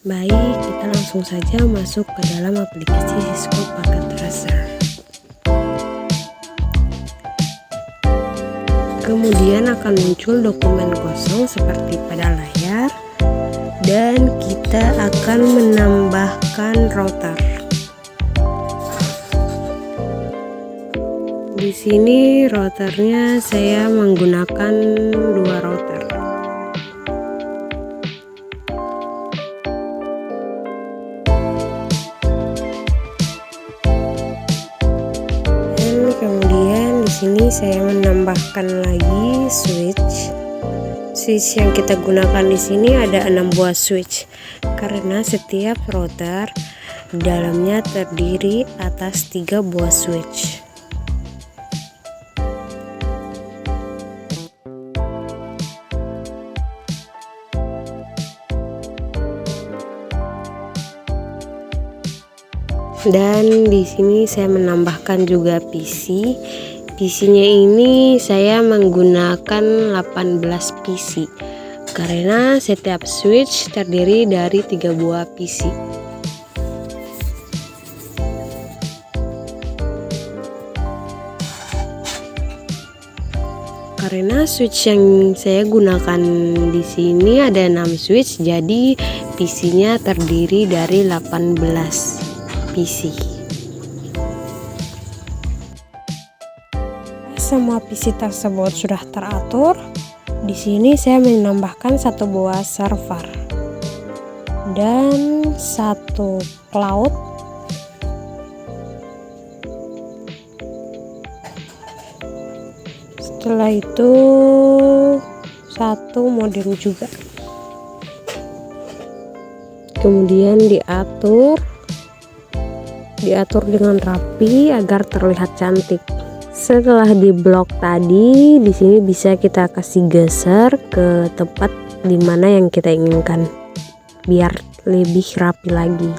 Baik, kita langsung saja masuk ke dalam aplikasi Cisco Packet Tracer. Kemudian akan muncul dokumen kosong seperti pada layar, dan kita akan menambahkan router. Di sini routernya saya menggunakan 2 router. Dan kemudian di sini saya menambahkan lagi switch yang kita gunakan di sini ada 6 buah switch, karena setiap router dalamnya terdiri atas 3 buah switch. Dan di sini saya menambahkan juga PC-nya ini saya menggunakan 18 PC karena setiap switch terdiri dari 3 buah PC. Karena switch yang saya gunakan di sini ada 6 switch, jadi PC-nya terdiri dari 18 PC. Semua PC tersebut sudah teratur. Di sini saya menambahkan 1 buah server dan 1 cloud. Setelah itu 1 modem juga. Kemudian diatur dengan rapi agar terlihat cantik. Setelah diblok tadi, di sini bisa kita kasih geser ke tempat dimana yang kita inginkan biar lebih rapi lagi.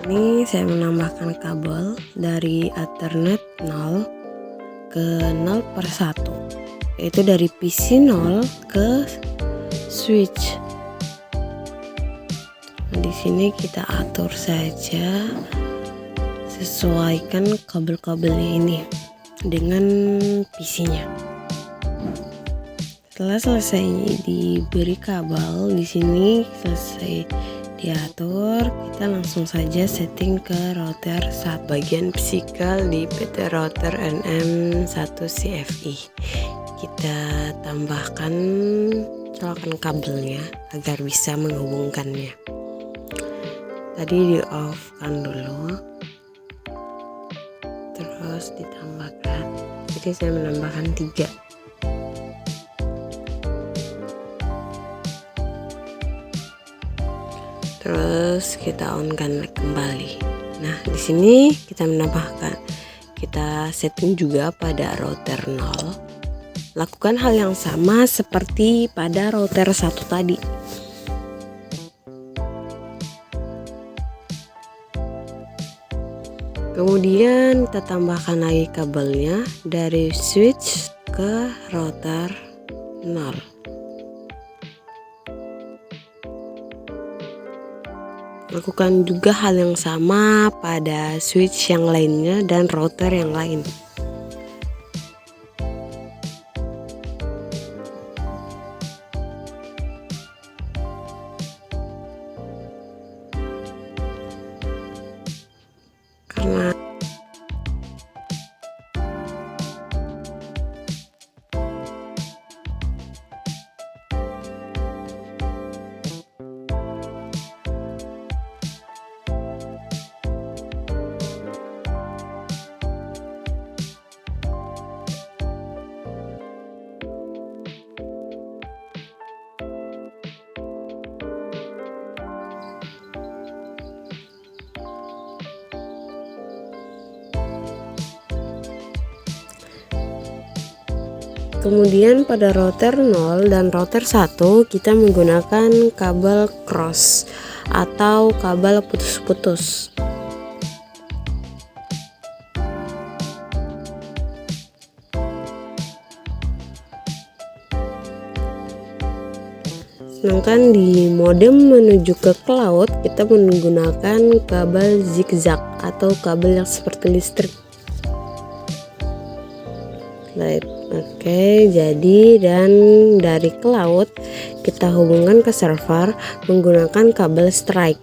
Ini saya menambahkan kabel dari Ethernet 0 ke 0/1, yaitu dari PC 0 ke switch. Nah, di sini kita atur saja, sesuaikan kabel-kabelnya ini dengan PC-nya. Setelah selesai diberi kabel, di sini selesai diatur, kita langsung saja setting ke router bagian fisikal di PT Router NM1CFI. Kita tambahkan, colokan kabelnya agar bisa menghubungkannya. Tadi di off kan dulu, terus ditambahkan, jadi saya menambahkan 3. Terus kita on kan kembali. Nah, di sini kita setting juga pada router 0. Lakukan hal yang sama seperti pada router 1 tadi. Kemudian kita tambahkan lagi kabelnya dari switch ke router 0. Lakukan juga hal yang sama pada switch yang lainnya dan router yang lain. Karena Kemudian pada router 0 dan router 1 kita menggunakan kabel cross atau kabel putus-putus. Sedangkan di modem menuju ke cloud kita menggunakan kabel zigzag atau kabel yang seperti listrik. Oke, jadi dan dari cloud kita hubungkan ke server menggunakan kabel strike.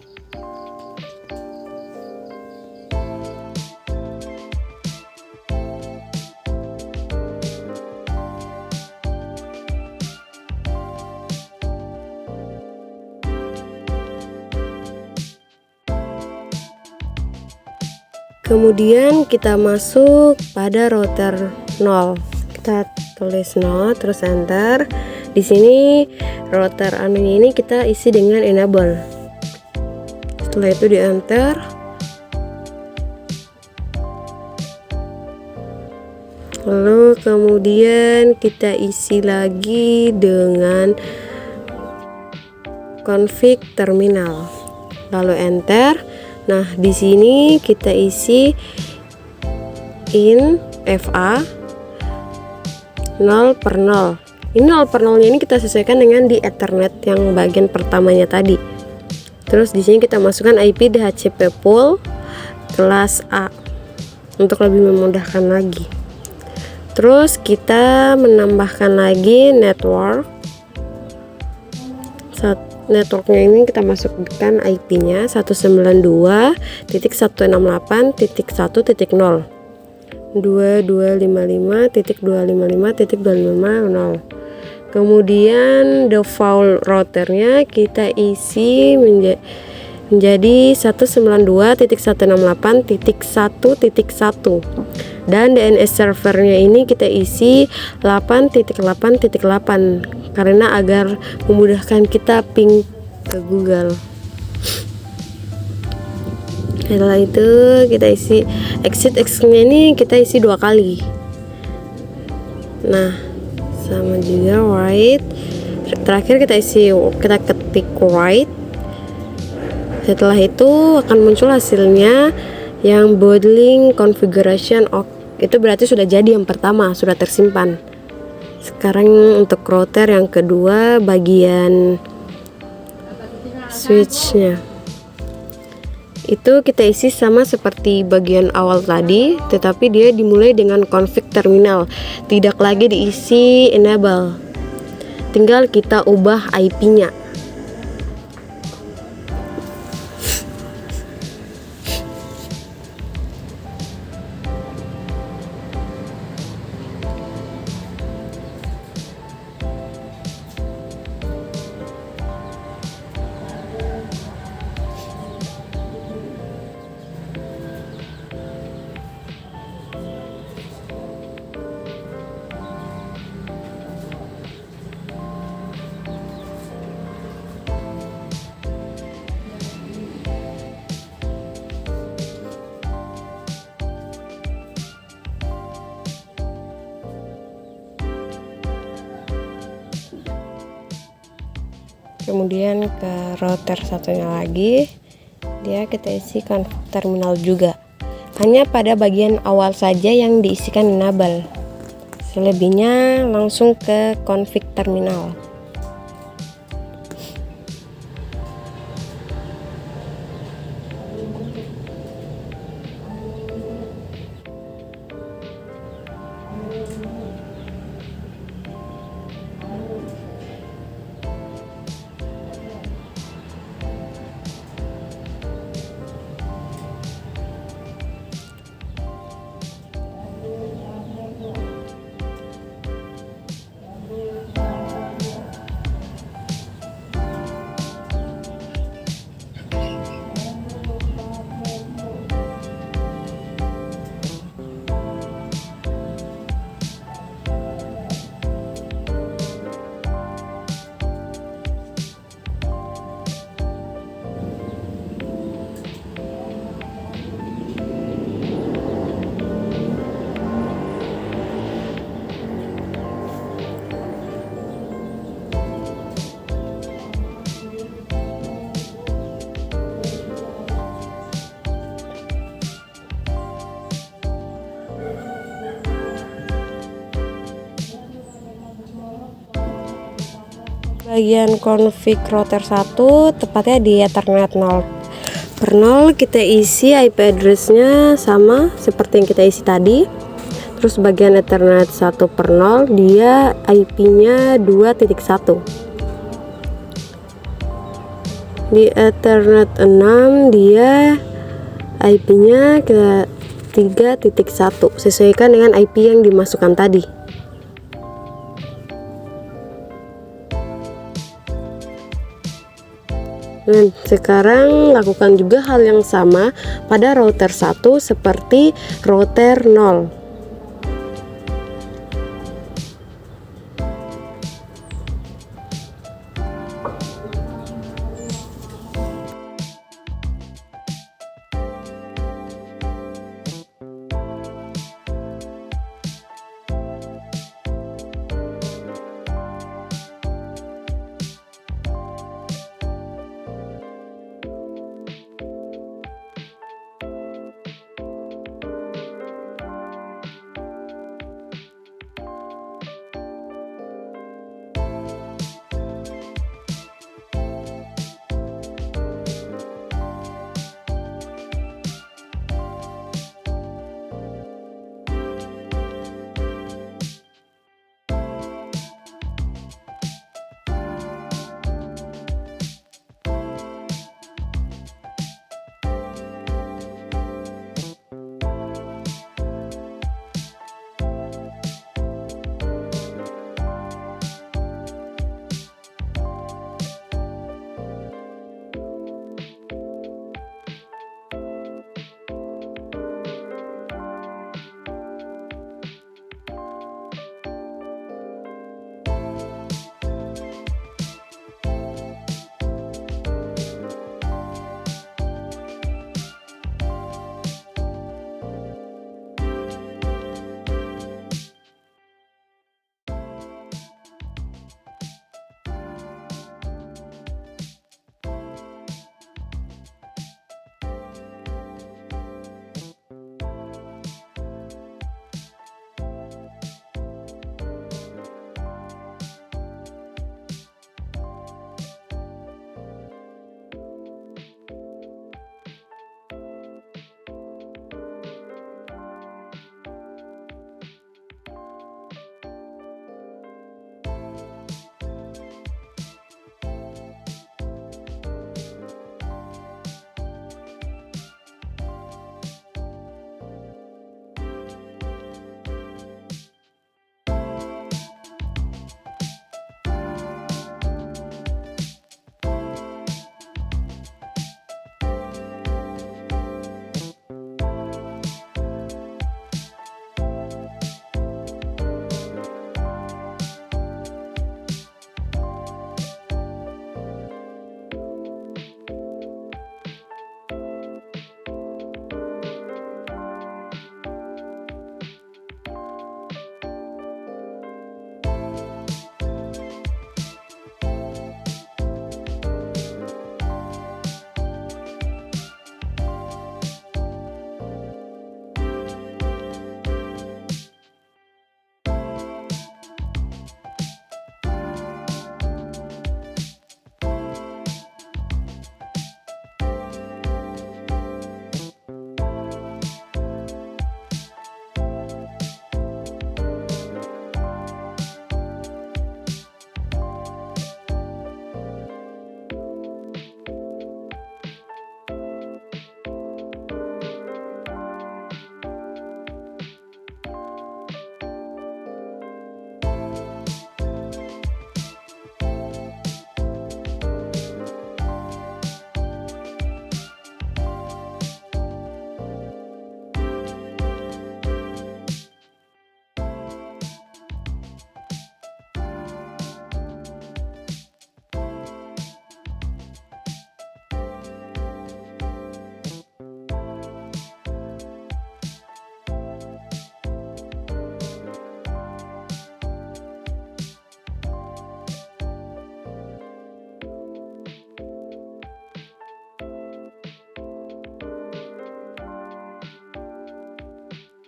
Kemudian kita masuk pada router 0. Kita tulis 0 terus enter. Di sini router anunya ini kita isi dengan enable. Setelah itu di enter. Lalu kemudian kita isi lagi dengan config terminal. Lalu enter. Nah, di sini kita isi in FA 0 per 0. Ini 0 per 0 nya ini kita sesuaikan dengan di Ethernet yang bagian pertamanya tadi. Terus di sini kita masukkan IP DHCP pool kelas A untuk lebih memudahkan lagi. Terus kita menambahkan lagi network. Networknya ini kita masukkan IP-nya 192.168.1.0 2255.255.250. Kemudian default routernya kita isi menjadi 192.168.1.1 dan DNS servernya ini kita isi 8.8.8 karena agar memudahkan kita ping ke Google. Setelah itu kita isi exit-nya ini kita isi 2 kali. Nah, sama juga write. Terakhir kita ketik write. Setelah itu akan muncul hasilnya yang bootlink configuration itu berarti sudah jadi yang pertama, sudah tersimpan. Sekarang untuk router yang kedua bagian switchnya itu kita isi sama seperti bagian awal tadi, tetapi dia dimulai dengan config terminal, tidak lagi diisi enable, tinggal kita ubah IP-nya. Kemudian ke router satunya lagi, dia kita isikan terminal juga, hanya pada bagian awal saja yang diisikan enable, selebihnya langsung ke config terminal. Bagian config router 1, tepatnya di Ethernet 0 per 0, kita isi IP address-nya sama seperti yang kita isi tadi. Terus bagian Ethernet 1 per 0, dia IP-nya 2.1. Di Ethernet 6 dia IP-nya ke 3.1, sesuaikan dengan IP yang dimasukkan tadi. Nah, sekarang lakukan juga hal yang sama pada router 1 seperti router 0.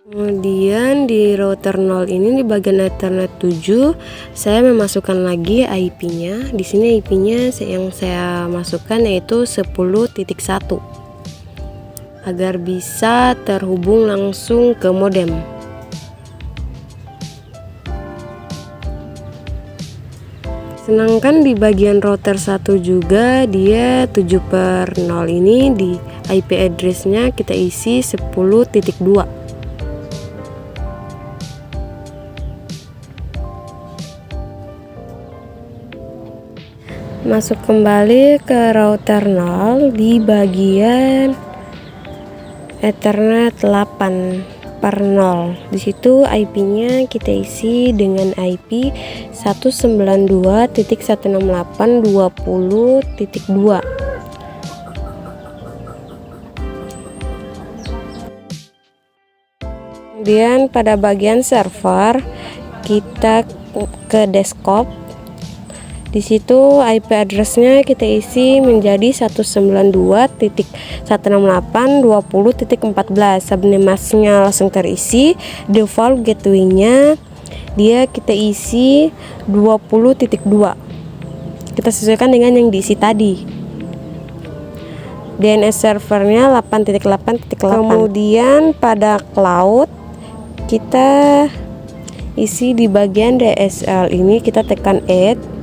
Kemudian di router 0 ini di bagian Ethernet 7 saya memasukkan lagi IP-nya. Di sini IP-nya yang saya masukkan yaitu 10.1 agar bisa terhubung langsung ke modem. Sedangkan di bagian router 1 juga dia 7/0 ini di IP address-nya kita isi 10.2. Masuk kembali ke router 0 di bagian Ethernet 8/0. Di situ IP-nya kita isi dengan IP 192.168.20.2. Kemudian pada bagian server kita ke desktop. Di situ IP address-nya kita isi menjadi 192.168.20.14. Subnet mask-nya langsung terisi. Default gateway-nya dia kita isi 20.2. Kita sesuaikan dengan yang diisi tadi. DNS servernya 8.8.8. Kemudian pada cloud kita isi di bagian DSL ini kita tekan add.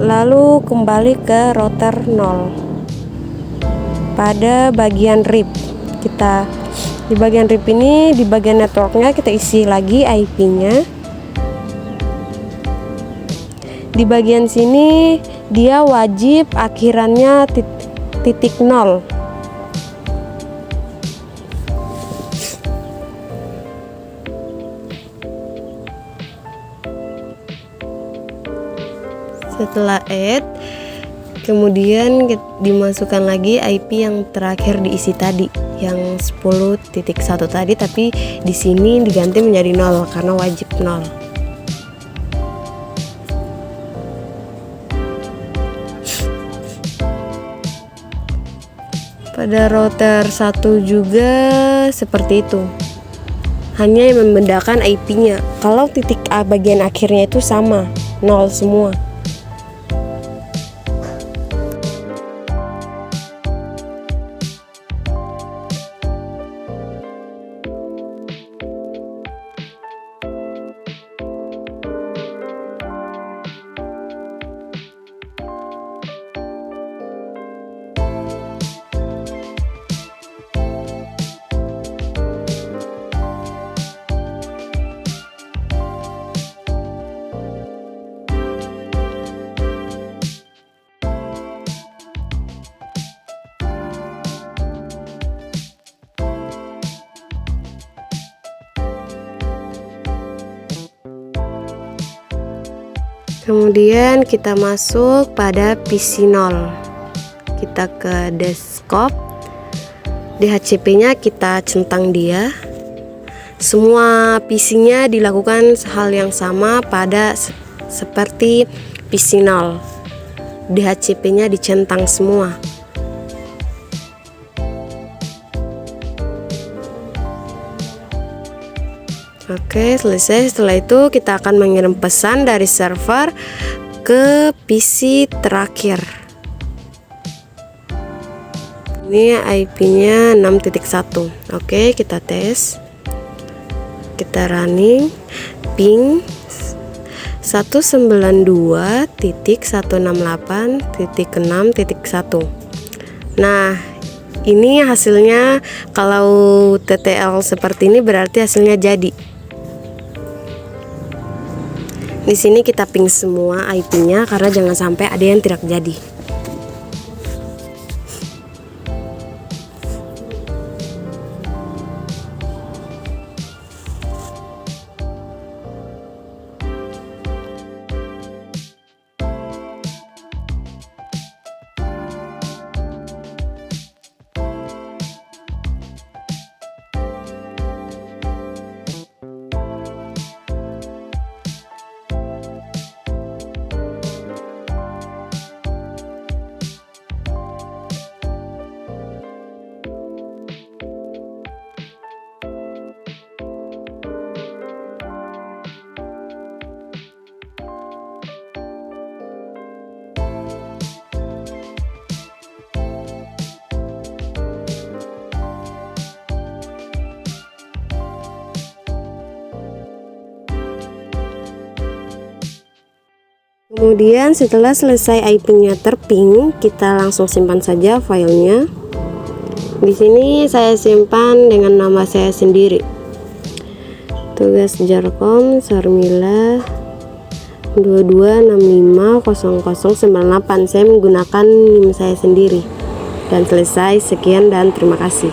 Lalu kembali ke router 0. Pada bagian RIP kita di bagian RIP ini di bagian networknya kita isi lagi IP-nya. Di bagian sini dia wajib akhirannya titik 0. Setelah add, kemudian dimasukkan lagi IP yang terakhir diisi tadi, yang 10.1 tadi, tapi di sini diganti menjadi 0 karena wajib 0. Pada router 1 juga seperti itu. Hanya yang membedakan IP-nya. Kalau titik A bagian akhirnya itu sama, 0 semua. Kemudian kita masuk pada PC 0. Kita ke desktop. DHCP-nya kita centang dia. Semua PC-nya dilakukan hal yang sama pada seperti PC 0. DHCP-nya dicentang semua. Oke, selesai. Setelah itu kita akan mengirim pesan dari server ke PC terakhir. Ini IP-nya 6.1. Oke, kita tes. Kita running ping 192.168.6.1. Nah, ini hasilnya. Kalau TTL seperti ini berarti hasilnya jadi. Di sini kita ping semua IP-nya karena jangan sampai ada yang tidak jadi. Kemudian setelah selesai IP-nya terping, kita langsung simpan saja filenya. Di sini saya simpan dengan nama saya sendiri, tugas Jarkom Sarmila 22650098. Saya menggunakan NIM saya sendiri. Dan selesai, sekian dan terima kasih.